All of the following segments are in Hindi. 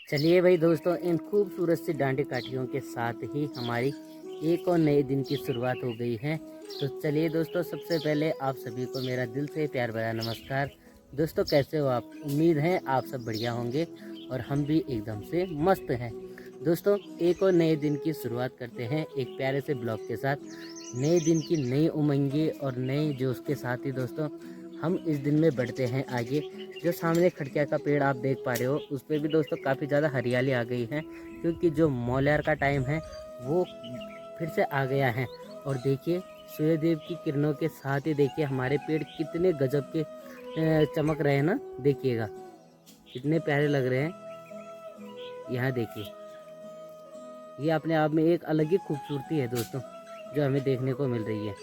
चलिए भाई दोस्तों, इन खूबसूरत सी डांडी काठियों के साथ ही हमारी एक और नए दिन की शुरुआत हो गई है। तो चलिए दोस्तों, सबसे पहले आप सभी को मेरा दिल से प्यार भरा नमस्कार। दोस्तों कैसे हो आप? उम्मीद है आप सब बढ़िया होंगे और हम भी एकदम से मस्त हैं। दोस्तों एक और नए दिन की शुरुआत करते हैं एक प्यारे से ब्लॉग के साथ। नए दिन की नई उमंगे और नए जोश के साथ ही दोस्तों हम इस दिन में बढ़ते हैं आगे। जो सामने खड़किया का पेड़ आप देख पा रहे हो, उस पर भी दोस्तों काफ़ी ज़्यादा हरियाली आ गई है, क्योंकि जो मौल्यार का टाइम है वो फिर से आ गया है। और देखिए सूर्यदेव की किरणों के साथ ही देखिए हमारे पेड़ कितने गजब के चमक रहे हैं ना। देखिएगा कितने प्यारे लग रहे हैं। यहाँ देखिए, ये अपने आप में एक अलग ही खूबसूरती है दोस्तों, जो हमें देखने को मिल रही है।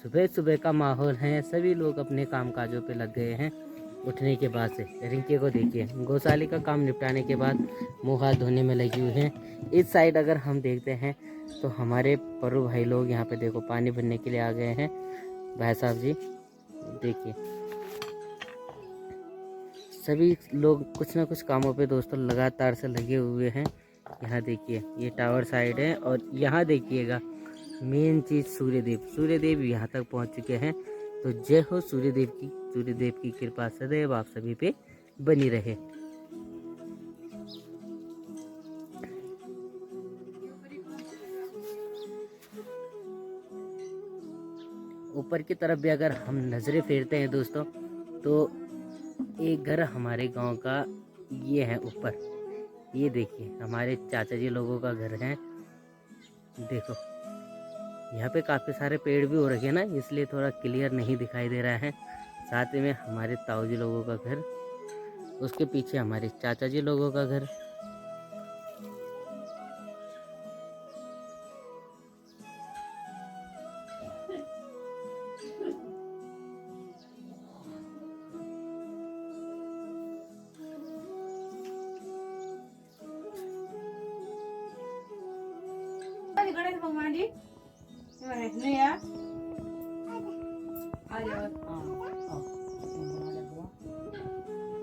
सुबह सुबह का माहौल है, सभी लोग अपने कामकाजों पे लग गए हैं उठने के बाद से। रिंकी को देखिए, गौशाले का काम निपटाने के बाद मुँह हाथ धोने में लगी हुई हैं। इस साइड अगर हम देखते हैं तो हमारे परू भाई लोग यहाँ पे देखो पानी भरने के लिए आ गए हैं। भाई साहब जी देखिए, सभी लोग कुछ ना कुछ कामों पे दोस्तों लगातार से लगे हुए हैं। यहाँ देखिए ये टावर साइड है, और यहाँ देखिएगा मेन चीज़ सूर्यदेव यहाँ तक पहुँच चुके हैं। तो जय हो सूर्यदेव की कृपा सदैव आप सभी पे बनी रहे। ऊपर की तरफ भी अगर हम नज़रें फेरते हैं दोस्तों, तो एक घर हमारे गांव का ये है ऊपर। ये देखिए हमारे चाचा जी लोगों का घर है। देखो यहाँ पे काफ़ी सारे पेड़ भी हो रखे हैं ना, इसलिए थोड़ा क्लियर नहीं दिखाई दे रहा है। साथ में हमारे ताऊ जी लोगों का घर, उसके पीछे हमारे चाचा जी लोगों का घर। गणेश भगवान जी नहीं यार आ जाओ।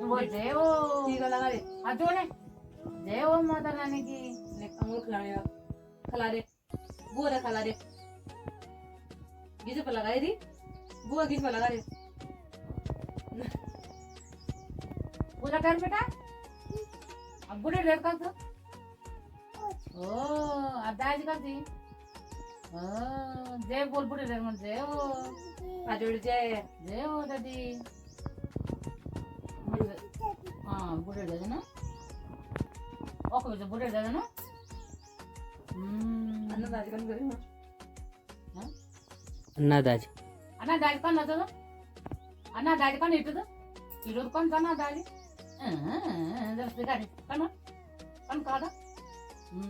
वो जय हो टीका लगा दे, हाथ जोड़े। जय हो माता रानी की। अंगूर खिलाने का खिला दे, बुआ रे खिला दे। किस पे लगाई थी बुआ? किस पे लगा दे पूरा कर बेटा। अब बुढ़े रेड कर दो। ओ अब दाज कर दी। जय बोल बुढ़े रेड मन। जय हो आजोड़। जय हो दादी। हाँ बुढ़े रेड ना। ओके बेटा बुढ़े रेड ना। अन्ना दाज कर करी ना। अन्ना दाज कर ना तो अन्ना दाज कर नहीं तो इरो कौन करना दाज। जब से गाड़ी करना कौन कहा था।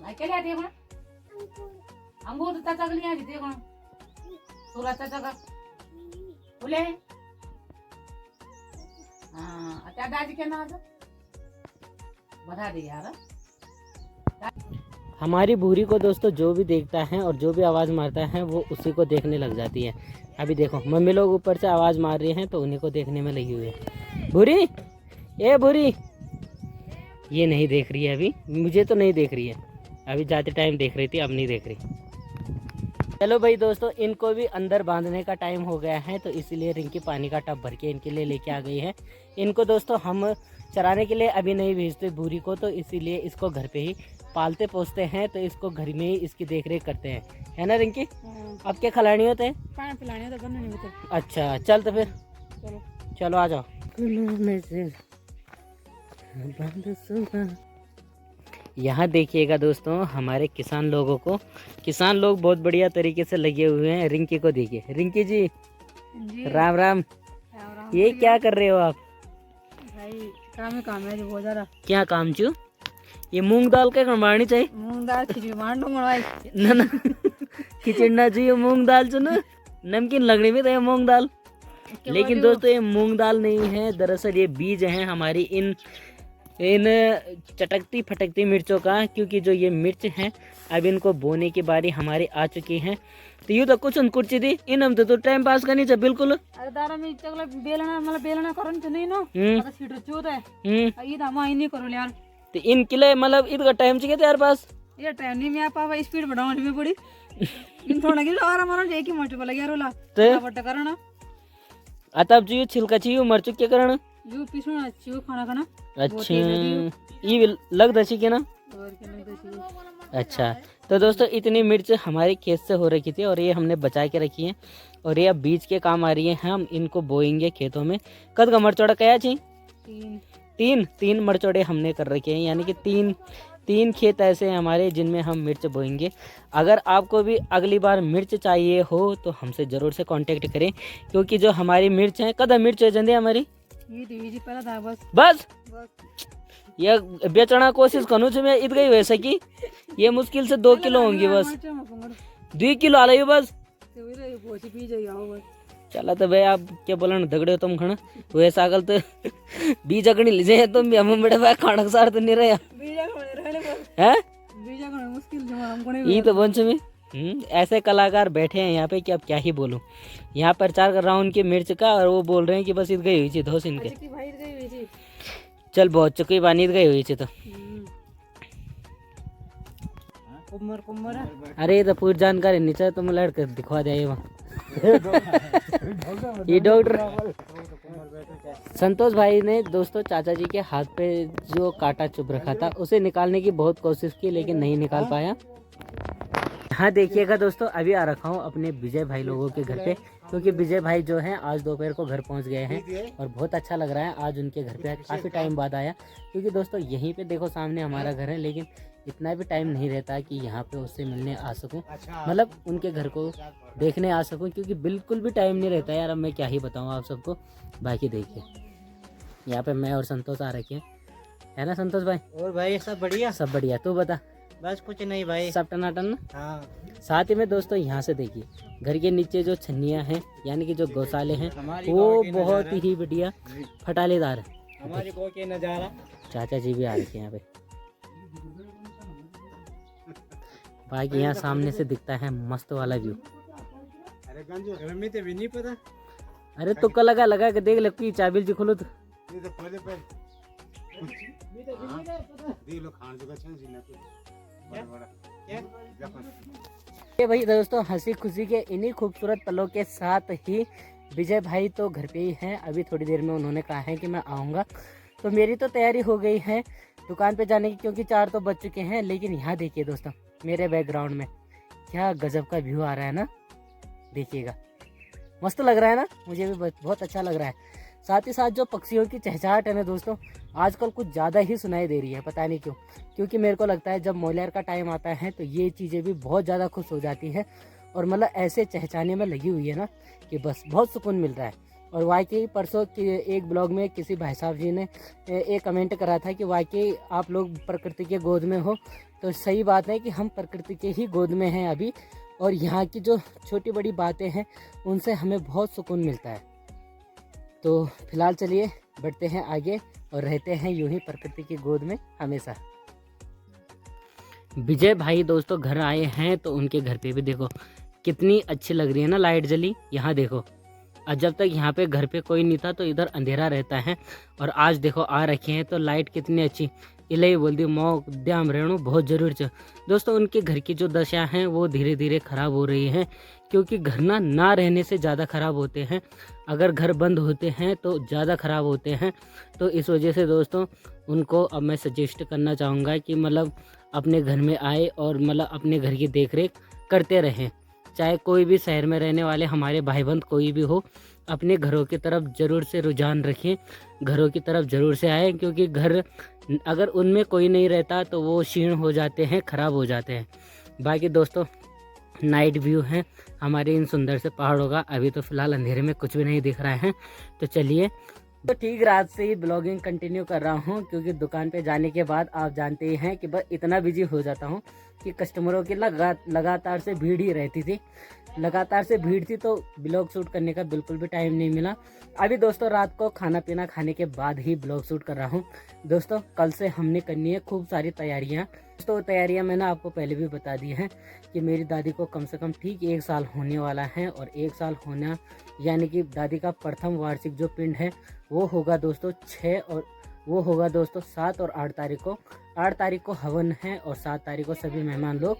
अकेले आती है कौन? अंगूर तो चाचा के लिए आती है कौन? सूरज चाचा का बोले हाँ अच्छा दादी के नाम बता दे यार। हमारी भूरी को दोस्तों जो भी देखता है और जो भी आवाज़ मारता है वो उसी को देखने लग जाती है। अभी देखो मम्मी लोग ऊपर से आवाज़ मार रही हैं तो उन्हीं को देखने में लगी हुई है। भूरी, ए भूरी, ये नहीं देख रही है अभी, मुझे तो नहीं देख रही है। अभी जाते टाइम देख रही थी, अब नहीं देख रही। चलो भाई दोस्तों, इनको भी अंदर बांधने का टाइम हो गया है, तो इसीलिए रिंकी पानी का टब भर के इनके लिए लेके आ गई है। इनको दोस्तों हम चराने के लिए अभी नहीं भेजते भूरी को, तो इसीलिए इसको घर पे ही पालते पोसते हैं। तो इसको घर में ही इसकी देख रेख करते हैं, है ना रिंकी? अब क्या खिलानी होते हैं? पानी पिलानी होता है, नहीं होता। अच्छा चल तो फिर चलो आ जाओ। यहाँ देखिएगा दोस्तों हमारे किसान लोगों को, किसान लोग बहुत बढ़िया तरीके से लगे हुए हैं। रिंकी को देखिए, रिंकी जी राम राम। ये क्या कर रहे हो आप? भाई काम है बहुत ज़्यादा। क्या काम चू? ये मूंग दाल के मारनी चाहिए। मूंग दाल खिचड़ी मार दूंगा भाई। ना खिचड़ना चाहिए मूंग दाल चो ना, नमकीन लगनी भी तो मूंग दाल। लेकिन दोस्तों ये मूंग दाल नहीं है, दरअसल ये बीज हैं हमारी इन इन चटकती फटकती मिर्चों का, क्योंकि जो ये मिर्च हैं अब इनको बोने की बारी हमारी आ चुकी है। तो यूँ तो कुछ कुर्ची थी इन हम तो टाइम पास करनी चाहिए बिल्कुल। अरे दारा मी चगला बेलना मला बेलना करून नहीं नो आता सीट चूत है ये दामा ही नहीं करो यार। तो इन किले मतलब इनका टाइम चाहिए यार पास ये टाइम नहीं मैं पापा स्पीड बढ़ाने में पड़ी इन थोड़ा की और हमारा एक ही मर्च वाला यार वाला तो बट करना आता अब जो छिलका चाहिए मर्च क्या करना यू पीसना अच्छी खाना खाना। अच्छा ये लग दसी के ना। और क्या नहीं दसी। अच्छा तो दोस्तों इतनी मिर्च हमारे खेत से हो रखी थी और ये हमने बचा के रखी है और ये अब बीज के काम आ रही है। हम इनको बोएंगे खेतों में। कद का मरचौड़ा क्या चाहिए? तीन मरचौड़े हमने कर रखे हैं, यानी कि तीन खेत ऐसे हैं हमारे जिनमें हम मिर्च बोएंगे। अगर आपको भी अगली बार मिर्च चाहिए हो तो हमसे ज़रूर से कांटेक्ट करें, क्योंकि जो हमारी मिर्च है कदा मिर्च है जंदे हमारी ये पहला था बस ये बेचना कोशिश करूँ मैं इत गई वैसे कि ये मुश्किल से 2 किलो होंगी बस 2 किलो आ रही बस। चला तो भाई आप क्या बोला दगड़े तुम खड़ा वैसा अगल तो बीज अगड़ी लीजिए तुम भी हम बड़े भाई खाना का सार तो नहीं रहा है ये तो बंच में ऐसे कलाकार बैठे हैं यहाँ पे कि अब क्या ही बोलूं। यहाँ प्रचार कर रहा हूँ उनकी मिर्च का और वो बोल रहे हैं कि बस इत गई हुई थी धोस इनके। चल बहुत चुकी बानी इत गई हुई थी तो अरे ये तो पूरी जानकारी नहीं चाहिए तुम लड़कर दिखवा दे वहाँ ये डॉक्टर संतोष भाई ने दोस्तों चाचा जी के हाथ पे जो कांटा चुभ रखा था उसे निकालने की बहुत कोशिश की लेकिन नहीं निकाल पाया। हाँ देखिएगा दोस्तों अभी आ रखा हूँ अपने विजय भाई लोगों के घर पे, क्योंकि विजय भाई जो हैं आज दोपहर को घर पहुँच गए हैं और बहुत अच्छा लग रहा है आज उनके घर पे काफ़ी टाइम बाद आया। क्योंकि दोस्तों यहीं पे देखो सामने हमारा घर है लेकिन इतना भी टाइम नहीं रहता कि यहाँ पे उससे मिलने आ सकूं, मतलब उनके घर को देखने आ सकूं, क्योंकि बिल्कुल भी टाइम नहीं रहता यार। अब मैं क्या ही बताऊँ आप सबको। बाकी देखिए यहाँ पे मैं और संतोष आ रखे हैं, है ना संतोष भाई? और भाई सब बढ़िया? सब बढ़िया, तू बता। बस कुछ नहीं भाई, सब टनाटन ना। हाँ। साथ ही में दोस्तों यहाँ से देखिए घर के नीचे जो छन्नियाँ हैं यानी कि जो गौशाले हैं वो बहुत ही बढ़िया फटालेदार है। हमारी गौ के नज़ारा। चाचा जी भी आ रखे हैं यहाँ पे। बाकी यहाँ सामने से दिखता है मस्त वाला व्यू। अरे गंजो में तो भी नहीं पता। अरे तुक्का लगा के देख ले कोई चाबिल जी खोलो तो ये तो खोले पर देख लो खान जगह छन सीना तो बड़ा ये भाई दोस्तों हंसी खुशी के इन्हीं खूबसूरत पलों के साथ ही विजय भाई तो घर पे ही हैं। अभी थोड़ी देर में उन्होंने कहा है कि मैं आऊँगा, तो मेरी तो तैयारी हो गई है दुकान पे जाने की, क्योंकि 4 तो बज चुके हैं। लेकिन यहाँ देखिए दोस्तों मेरे बैकग्राउंड में क्या गजब का व्यू आ रहा है ना, देखिएगा मस्त लग रहा है ना, मुझे भी बहुत अच्छा लग रहा है। साथ ही साथ जो पक्षियों की चहचहाट है ना दोस्तों आजकल कुछ ज़्यादा ही सुनाई दे रही है, पता नहीं क्यों। क्योंकि मेरे को लगता है जब मोलियर का टाइम आता है तो ये चीज़ें भी बहुत ज़्यादा खुश हो जाती हैं और मतलब ऐसे चहचहाने में लगी हुई है ना कि बस बहुत सुकून मिल रहा है। और वाकई परसों के एक ब्लॉग में किसी भाई साहब जी ने एक कमेंट करा था कि वाकई आप लोग प्रकृति के गोद में हो, तो सही बात है कि हम प्रकृति के ही गोद में हैं अभी। और यहाँ की जो छोटी बड़ी बातें हैं उनसे हमें बहुत सुकून मिलता है। तो फिलहाल चलिए बढ़ते हैं आगे और रहते हैं यूं ही प्रकृति की गोद में हमेशा। विजय भाई दोस्तों घर आए हैं तो उनके घर पे भी देखो कितनी अच्छी लग रही है ना लाइट जली। यहाँ देखो और जब तक यहाँ पे घर पे कोई नहीं था तो इधर अंधेरा रहता है और आज देखो आ रखे हैं तो लाइट कितनी अच्छी इलाई बोल दी मौ ध्यान रहना बहुत ज़रूर चाहिए दोस्तों। उनके घर की जो दशा हैं वो धीरे धीरे ख़राब हो रही हैं, क्योंकि घर ना रहने से ज़्यादा ख़राब होते हैं, अगर घर बंद होते हैं तो ज़्यादा ख़राब होते हैं। तो इस वजह से दोस्तों उनको अब मैं सजेस्ट करना चाहूँगा कि मतलब अपने घर में आए और मतलब अपने घर की देख रेख करते रहें। चाहे कोई भी शहर में रहने वाले हमारे भाई बंद कोई भी हो, अपने घरों की तरफ ज़रूर से रुझान रखें, घरों की तरफ ज़रूर से आएँ, क्योंकि घर अगर उनमें कोई नहीं रहता तो वो क्षीण हो जाते हैं, ख़राब हो जाते हैं। बाकी दोस्तों नाइट व्यू है हमारे इन सुंदर से पहाड़ों का। अभी तो फ़िलहाल अंधेरे में कुछ भी नहीं दिख रहा है। तो चलिए तो ठीक रात से ही ब्लॉगिंग कंटिन्यू कर रहा हूँ, क्योंकि दुकान पे जाने के बाद आप जानते ही हैं कि बस इतना बिजी हो जाता हूँ कि कस्टमरों की लगातार से भीड़ ही रहती थी, लगातार से भीड़ थी, तो ब्लॉग शूट करने का बिल्कुल भी टाइम नहीं मिला। अभी दोस्तों रात को खाना पीना खाने के बाद ही ब्लॉग शूट कर रहा हूँ। दोस्तों कल से हमने करनी है खूब सारी तैयारियाँ। दोस्तों तैयारियाँ मैंने आपको पहले भी बता दी हैं कि मेरी दादी को कम से कम ठीक 1 साल होने वाला है, और 1 साल होना यानी कि दादी का प्रथम वार्षिक जो पिंड है वो होगा दोस्तों 6 और वो होगा दोस्तों 7 और 8 तारीख को। 8 तारीख को हवन है और 7 तारीख को सभी मेहमान लोग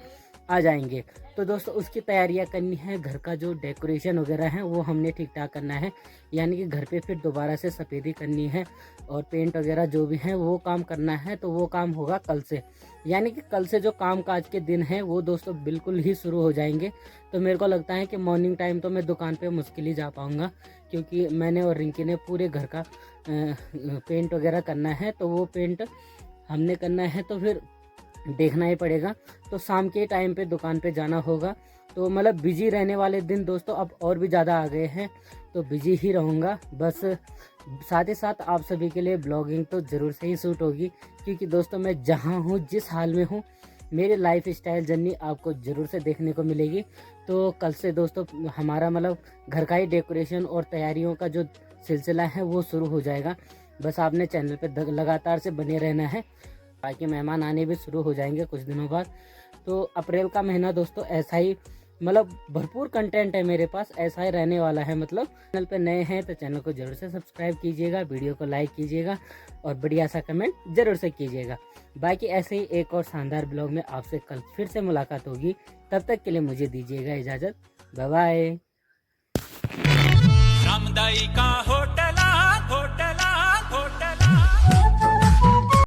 आ जाएंगे। तो दोस्तों उसकी तैयारियां करनी है। घर का जो डेकोरेशन वगैरह है वो हमने ठीक ठाक करना है, यानी कि घर पे फिर दोबारा से सफ़ेदी करनी है और पेंट वगैरह जो भी है वो काम करना है। तो वो काम होगा कल से, यानी कि कल से जो काम काज के दिन है वो दोस्तों बिल्कुल ही शुरू हो जाएंगे। तो मेरे को लगता है कि मॉर्निंग टाइम तो मैं दुकान पे मुश्किल ही जा पाऊँगा, क्योंकि मैंने और रिंकी ने पूरे घर का पेंट वगैरह करना है। तो वो पेंट हमने करना है तो फिर देखना ही पड़ेगा। तो शाम के टाइम पे दुकान पे जाना होगा। तो मतलब बिजी रहने वाले दिन दोस्तों अब और भी ज़्यादा आ गए हैं, तो बिजी ही रहूँगा। बस साथ ही साथ आप सभी के लिए ब्लॉगिंग तो ज़रूर से ही शूट होगी, क्योंकि दोस्तों मैं जहाँ हूँ, जिस हाल में हूँ, मेरी लाइफ स्टाइल जर्नी आपको ज़रूर से देखने को मिलेगी। तो कल से दोस्तों हमारा मतलब घर का ही डेकोरेशन और तैयारियों का जो सिलसिला है वो शुरू हो जाएगा। बस आपने चैनल पे लगातार से बने रहना है, बाकी मेहमान आने भी शुरू हो जाएंगे कुछ दिनों बाद। तो अप्रैल का महीना दोस्तों ऐसा ही मतलब भरपूर कंटेंट है मेरे पास, ऐसा ही रहने वाला है। मतलब चैनल पे नए हैं तो चैनल को जरूर से सब्सक्राइब कीजिएगा, वीडियो को लाइक कीजिएगा और बढ़िया सा कमेंट जरूर से कीजिएगा। बाकी ऐसे ही एक और शानदार ब्लॉग में आपसे कल फिर से मुलाकात होगी। तब तक के लिए मुझे दीजिएगा इजाज़त। Bye bye. रामदाई का होटल